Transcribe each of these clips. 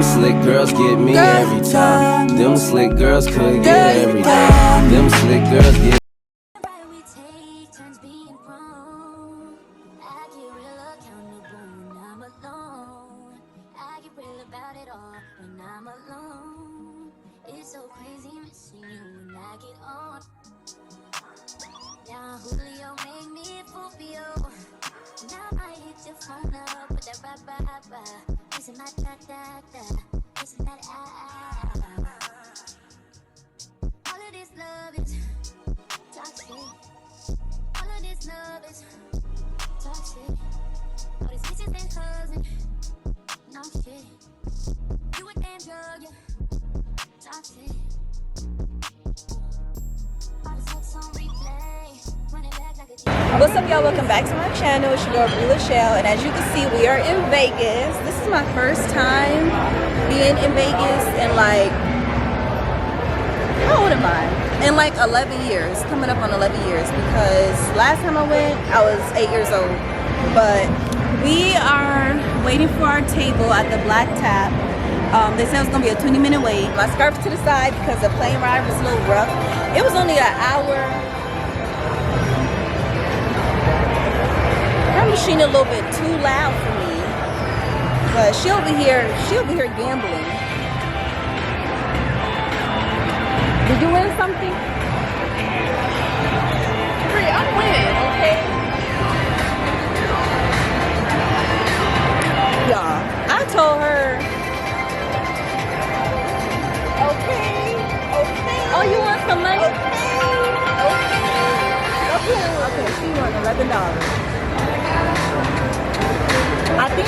Them slick girls get me every time. Them slick girls could get every time. Them slick girls get. What's up, y'all? Welcome back to my channel. It's your girl BlueBucks, and as you can see, we are in Vegas. This is my first time being in Vegas in like, how old am I? In like 11 years, coming up on 11 years, because last time I went, I was 8 years old. But we are waiting for our table at the Black Tap. They said it was gonna be a 20-minute wait. My scarf's to the side because the plane ride was a little rough. It was only an hour. Her machine a little bit too loud for me, but she over here gambling. Did you win something? I'm winning, okay? Yeah, I told her. Okay. Oh, you want some money? Okay, she won $11. I think,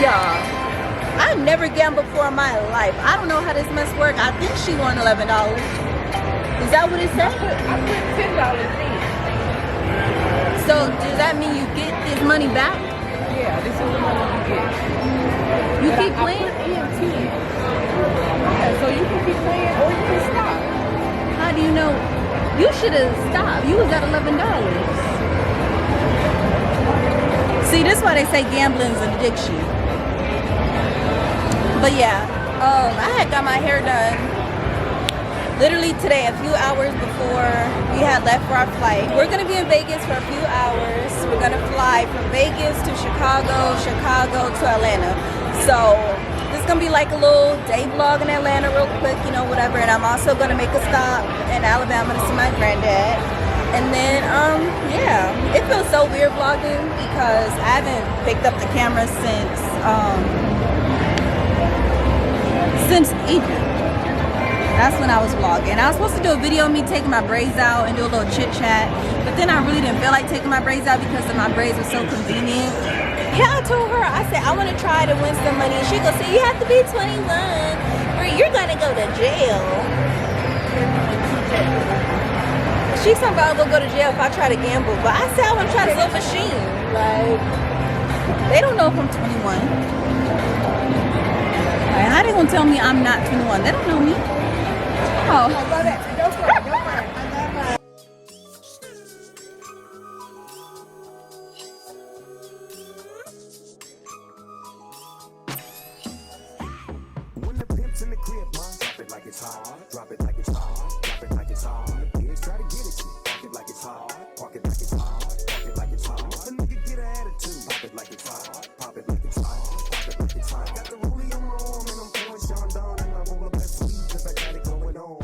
yeah, I never gambled before in my life. I don't know how this mess works. I think she won $11. Is that what it said? I put $10 in. So does that mean you get this money back? Yeah, this is the money you get. You But keep I playing? put in 10. Yeah, so you can keep playing or you can stop. How do you know? You should have stopped. You was at $11. See, this is why they say gambling is an addiction. But yeah, I had got my hair done literally today, a few hours before we had left for our flight. We're gonna be in Vegas for a few hours. We're gonna fly from Vegas to Chicago, Chicago to Atlanta. So this is gonna be like a little day vlog in Atlanta real quick, you know, whatever. And I'm also gonna make a stop in Alabama to see my granddad. And then, yeah, it feels so weird vlogging because I haven't picked up the camera since Egypt. That's when I was vlogging. I was supposed to do a video of me taking my braids out and do a little chit chat, but then I really didn't feel like taking my braids out because my braids were so convenient. Yeah, I told her, I said, I want to try to win some money. And she goes, say, you have to be 21 or you're going to go to jail. She's talking about I'm gonna go to jail if I try to gamble, but I said I want to try the little machine. Like, they don't know if I'm 21. Like, how they gonna tell me I'm not 21? They don't know me. Oh. I love it. Go for it. Go for it. I love it. When the pimp's in the crib, mom, drop it like it's hot. Drop it like it's hot. Drop it like it's hot. Kids try to get at you. Park it like it's hot. Park it like it's hot. Park it like it's hot. If a nigga get an attitude, pop it like it's hot. Pop it like it's hot. Pop it like it's hot. Got the rollie on my arm and I'm pouring Sean down and I roll up that sweet 'cause I got it going on.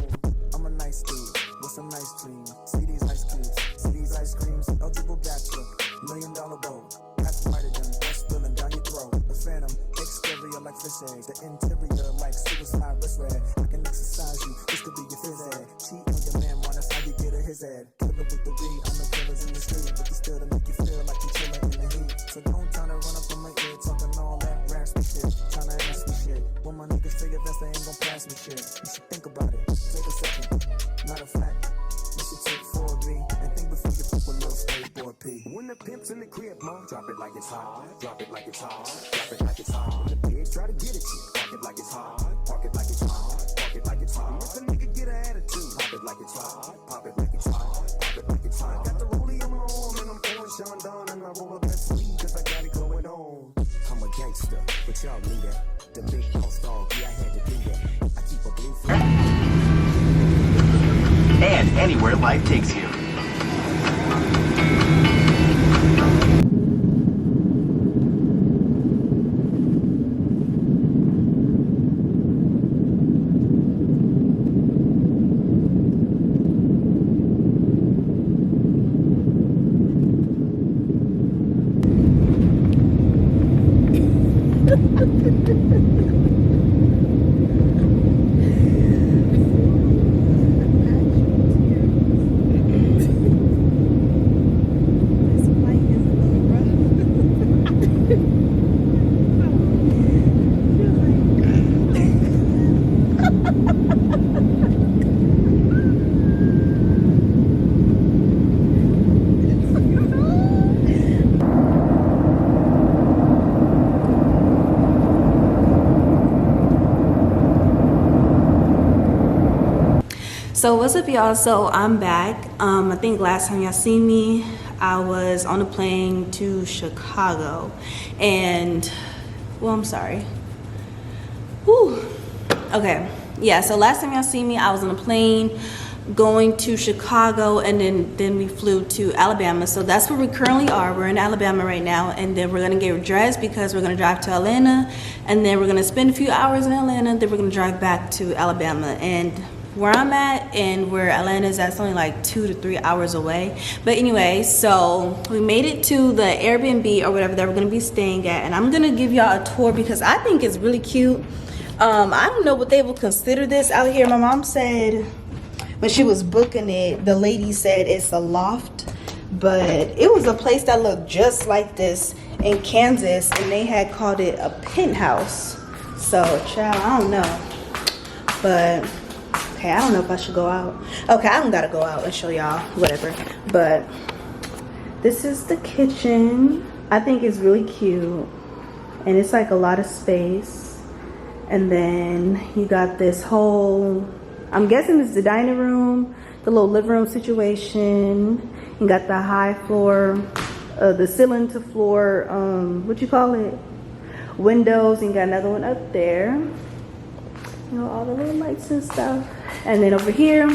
I'm a nice dude with some nice dreams. See these ice cubes, see these ice creams. Eligible bachelor, $1 million bowl. That's whiter than what's spilling down your throat. The phantom, exterior like fish eggs. The interior like suicide wrist red. I can exercise you, this could be your phys ed. Cheat on your man, that's how you get a his ad. Killer with the weed, I know killers in the street, but they still to make you feel like you're chilling in the heat. So don't try to run up on my ear, talking all that raspy shit, trying to ask me shit. When my niggas figure best, they ain't gon' pass me shit. You should think about it, take a second. Matter of fact, you should take 4B and think before you fuck with little skateboard P. When the pimp's in the crib, mom, drop it like it's hot. Drop it like it's hot. Drop it like it's hot. When the pigs try to get at you, park it like it's hot. Park it like it's hot. Park it like it's hot. If a nigga get an attitude, pop it like it's hot. Pop it like it's hot. Pop it like it's hot. Got the rollie on my arm and I'm pouring Sean down and I roll up that sweet 'cause I got it going on. I'm a gangster, but y'all knew that. The big house dog, yeah, I anywhere life takes you. So what's up, y'all? So I'm back. I think last time y'all seen me, I was on a plane to Chicago, and well, I'm sorry. Whew. Okay, yeah. So last time y'all seen me, I was on a plane going to Chicago, and then we flew to Alabama. So that's where we currently are. We're in Alabama right now, and then we're gonna get dressed because we're gonna drive to Atlanta, and then we're gonna spend a few hours in Atlanta. Then we're gonna drive back to Alabama. And where I'm at and where Atlanta is, that's only like 2 to 3 hours away. But anyway, so we made it to the Airbnb or whatever that we're gonna be staying at, and I'm gonna give y'all a tour because I think it's really cute. I don't know what they will consider this out here. My mom said when she was booking it, the lady said it's a loft, but it was a place that looked just like this in Kansas, and they had called it a penthouse. So child, I don't know, but okay, I don't know if I should go out. Okay, I don't gotta go out and show y'all, whatever. But this is the kitchen. I think it's really cute. And it's like a lot of space. And then you got this whole, I'm guessing it's the dining room, the little living room situation. You got the high floor, the ceiling to floor, what you call it? Windows, and you got another one up there. You know, all the little lights and stuff. And then over here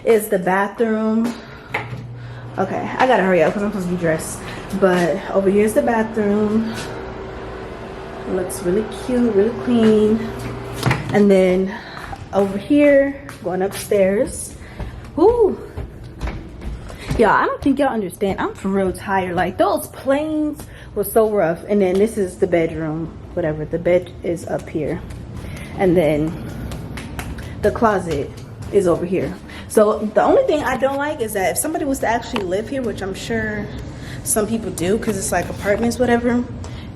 is the bathroom. Okay, I gotta hurry up because I'm supposed to be dressed. But over here is the bathroom. It looks really cute, really clean. And then over here, going upstairs. Woo! Y'all, I don't think y'all understand. I'm for real tired. Like, those planes were so rough. And then this is the bedroom, whatever. The bed is up here. And then the closet is over here. So the only thing I don't like is that if somebody was to actually live here, which I'm sure some people do because it's like apartments, whatever,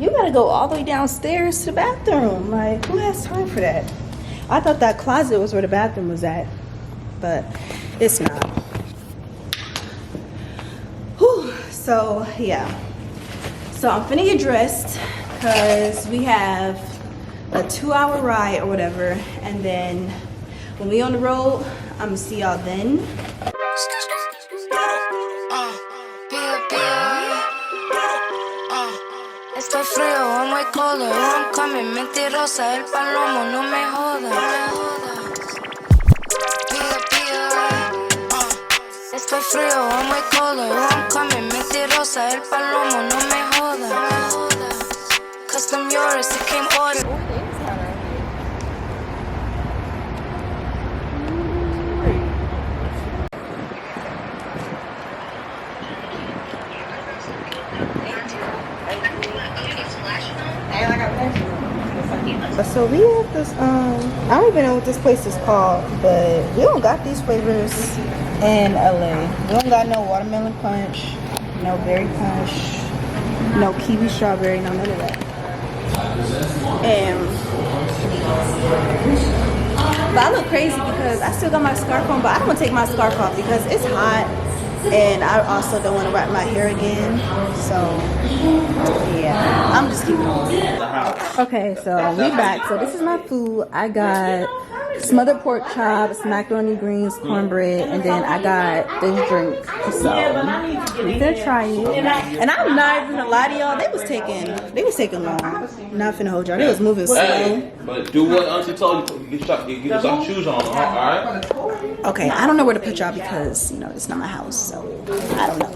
you gotta go all the way downstairs to the bathroom. Like, who has time for that? I thought that closet was where the bathroom was at, but it's not. Whew. So yeah, so I'm finna get dressed because we have a 2-hour ride or whatever, and then when we on the road, I'm gonna see y'all then. Estoy frío, muy cold, I'm coming, mentirosa, el palomo, no me jodas. Estoy frío, muy cold, I'm coming, mentirosa, el palomo, no me jodas. Custom yours, it came ordered. So we have this, I don't even know what this place is called, but we don't got these flavors in LA. We don't got no watermelon punch, no berry punch, no kiwi strawberry, no none of that. But I look crazy because I still got my scarf on, but I don't want to take my scarf off because it's hot, and I also don't want to wrap my hair again. So yeah, I'm just keeping it on. Okay, so we back. So this is my food. I got smothered pork chops, macaroni greens, cornbread, and then I got this drink. So we finna try it. And I'm not even gonna lie to y'all, they was taking long. Not finna hold y'all. They was moving slow. Hey, but do what Auntie told you. Get some shoes on, alright? Okay, I don't know where to put y'all because, you know, it's not my house, so I don't know.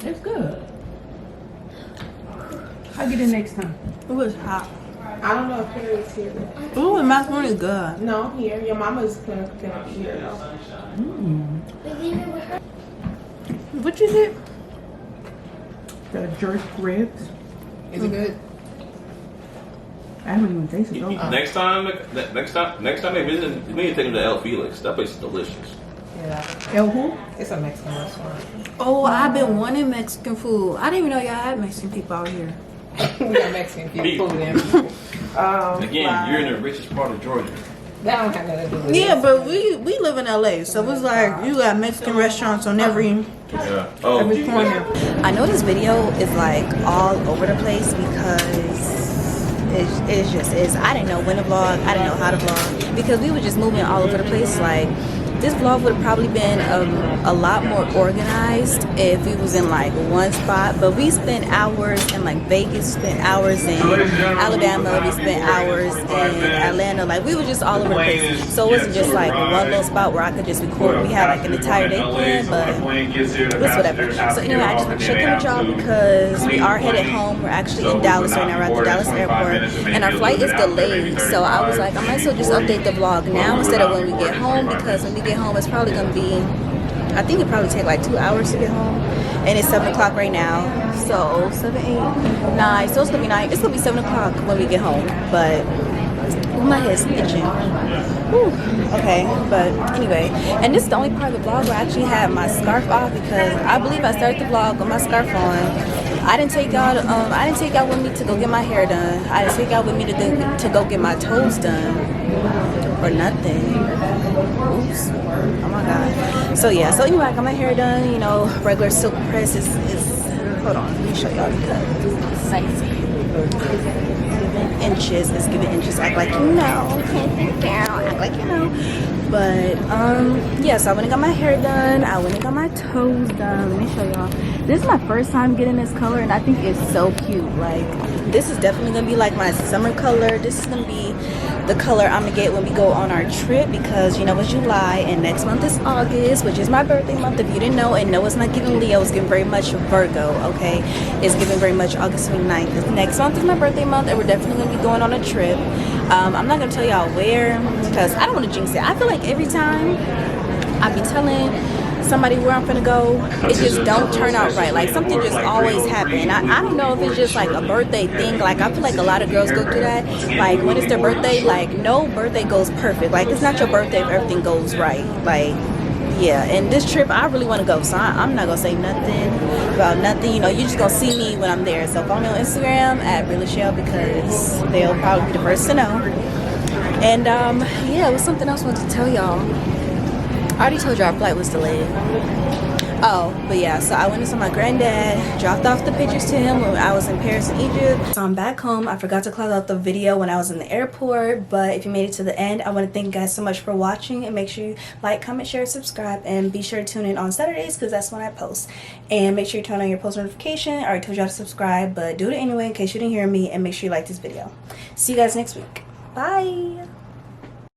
It's good. I'll get it next time. It was hot. I don't know if Perry's here. Ooh, the macaroni is good. No, I'm here. Your mama's gonna be here though. What you get? The jerk ribs. Is it good? I haven't even tasted those. Next time they visit, we need to take them to El Felix. That place is delicious. Yeah. El who? It's a Mexican restaurant. Oh, I've been wanting Mexican food. I didn't even know y'all had Mexican people out here. We got Mexican people in. Again, you're in the richest part of Georgia. That don't have nothing to do with Yeah, but we live in LA, so it's like you got Mexican restaurants on every corner. I know this video is like all over the place because it just is. I didn't know when to vlog. I didn't know how to vlog because we were just moving all over the place. Like this vlog would have probably been a lot more organized if we was in like one spot, but we spent hours in like Vegas, spent hours in Alabama, we spent hours in Atlanta. Like we were just all over the place, so it wasn't just like one little spot where I could just record. We had like an entire day planned, but it's whatever. So anyway, I just want to check in with y'all because we are headed home. We're actually in Dallas right now. We're at the Dallas airport and our flight is delayed, so I was like, I might as well just update the vlog now instead of when we get home, because when we get home it's probably gonna be, I think it probably take like 2 hours to get home, and it's 7 o'clock right now, so 7, 8, 9, so it's gonna be 9, it's gonna be 7 o'clock when we get home, but my head's itching. Whew. Okay, but anyway, and this is the only part of the vlog where I actually had my scarf off because I believe I started the vlog with my scarf on. I didn't take y'all with me to go get my hair done. I didn't take y'all with me to go get my toes done or nothing. Oops. Oh my god. So yeah, so anyway, I got my hair done, you know, regular silk press is hold on, let me show y'all because it's sexy. Inches, it's giving inches, act like you know, act like you know. But yeah, so I went and got my hair done, I went and got my toes done. Let me show y'all. This is my first time getting this color and I think it's so cute. Like this is definitely gonna be like my summer color. This is gonna be the color I'm gonna get when we go on our trip, because you know it's July and next month is August, which is my birthday month. If you didn't know, and no, it's not giving Leo, it's giving very much Virgo, okay? It's giving very much August 29th. Next month is my birthday month and we're definitely gonna be going on a trip. I'm not gonna tell y'all where because I don't want to jinx it. I feel like every time I be telling somebody where I'm gonna go, it just don't turn out right. Like something just always happen. I don't know if it's just like a birthday thing. Like I feel like a lot of girls go through that. Like when it's their birthday, like no birthday goes perfect. Like it's not your birthday if everything goes right. Like yeah, and this trip I really want to go, so I'm not gonna say nothing about nothing. You know, you're just gonna see me when I'm there. So follow me on Instagram at @realishell because they'll probably be the first to know. And yeah, it was something else I wanted to tell y'all. I already told you our flight was delayed. Oh, but yeah, so I went to see my granddad, dropped off the pictures to him when I was in Paris and Egypt. So I'm back home. I forgot to close out the video when I was in the airport, but if you made it to the end, I want to thank you guys so much for watching, and make sure you like, comment, share, subscribe, and be sure to tune in on Saturdays because that's when I post. And make sure you turn on your post notification. I already told y'all to subscribe, but do it anyway in case you didn't hear me, and make sure you like this video. See you guys next week. Bye.